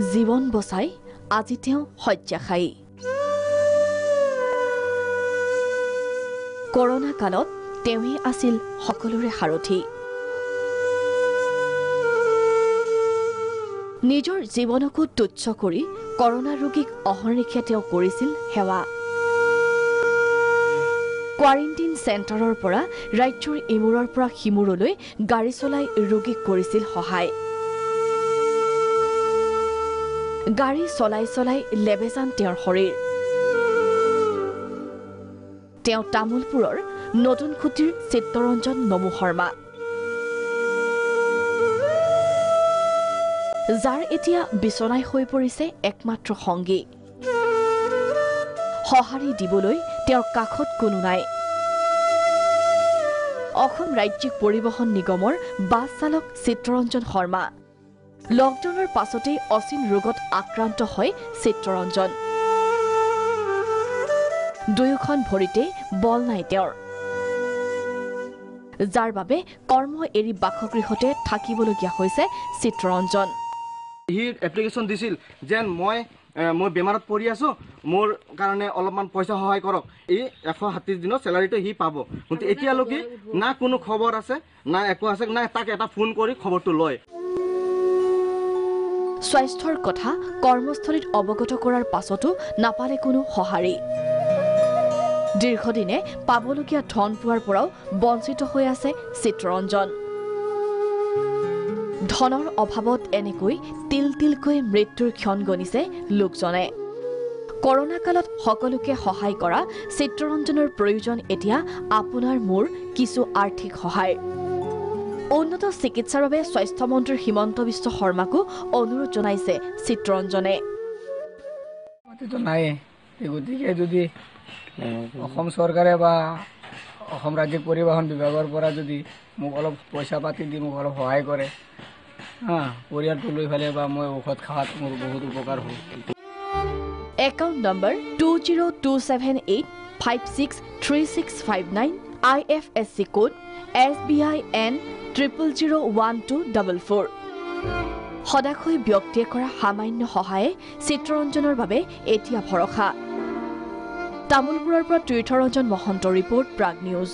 জীৱন বচাই আজি তেওঁ শয্যাশায়ী। কৰোনা কালত তেওঁই আছিল সকলোৰে সাৰথি। নিজৰ জীৱনকো তুচ্ছ কৰি কৰোনা ৰোগীক অহৰ্নিশে তেওঁ কৰিছিল সেৱা। কোৱাৰেণ্টিন চেণ্টাৰৰ পৰা ৰাজ্যৰ ইমূৰৰ পৰা সিমূৰলৈ গাড়ী চলাই ৰোগীক কৰিছিল সহায়। গাড়ী চলাই চলাই লেবেজান তেওঁৰ শৰীৰ। তেওঁ তামোলপুৰৰ নতুন খুঁটিৰ চিত্তৰঞ্জন নমু শৰ্মা, যাৰ এতিয়া বিচনাই হৈ পৰিছে একমাত্ৰ সংগী। সঁহাৰি দিবলৈ তেওঁৰ কাষত কোনো নাই। অসম ৰাজ্যিক পৰিবহণ নিগমৰ বাছ চালক চিত্তৰঞ্জন শৰ্মা। লকডাউনৰ পাছতেই অচিন ৰোগত আক্ৰান্ত হয় চিত্তৰঞ্জন। দুয়োখন ভৰিতে বল নাই তেওঁৰ, যাৰ বাবে কৰ্ম এৰি বাসগৃহতে থাকিবলগীয়া হৈছে চিত্তৰঞ্জন। হি এপ্লিকেশ্যন দিছিল যেন মই বেমাৰত পৰি আছো, মোৰ কাৰণে অলপমান পইচা সহায় কৰক। এই 130 দিনৰ চেলাৰীটো হি পাব, কিন্তু এতিয়ালৈকে না কোনো খবৰ আছে, না একো আছে, না তাক এটা ফোন কৰি খবৰটো লয়। স্বাস্থ্যৰ কথা কৰ্মস্থলীত অৱগত কৰাৰ পাছতো নাপালে কোনো সঁহাৰি। দীৰ্ঘদিনে পাবলগীয়া ধন পোৱাৰ পৰাও বঞ্চিত হৈ আছে চিত্তৰঞ্জন। ধনৰ অভাৱত এনেকৈ তিল তিলকৈ মৃত্যুৰ ক্ষণ গণিছে লোকজনে। কৰোনা কালত সকলোকে সহায় কৰা চিত্তৰঞ্জনৰ প্ৰয়োজন এতিয়া আপোনাৰ মোৰ কিছু আৰ্থিক সহায়। উন্নত চিকিৎসাৰ বাবে স্বাস্থ্যমন্ত্ৰী হিমন্ত বিশ্ব শৰ্মাকো অনুৰোধ জনাইছে চিত্তৰঞ্জনে। গতিকে যদি অসম চৰকাৰে বা অসম ৰাজ্যিক পৰিবহণ বিভাগৰ পৰা যদি মোক অলপ পইচা পাতি দি মোক অলপ সহায় কৰে, পৰিয়ালটো লৈ পেলাই বা মই ঔষধ খোৱাত মোৰ বহুত উপকাৰ হ'ব। Account number 2027856365 IFSC code SBIN 0001244। সদাশয় ব্যক্তিয়ে কৰা সামান্য সহায়ে চিত্তৰঞ্জনৰ বাবে এতিয়া ভৰসা। তামোলপুৰৰ পৰা তীৰ্থৰঞ্জন মহন্ত ৰিপৰ্ট, প্ৰাগ নিউজ।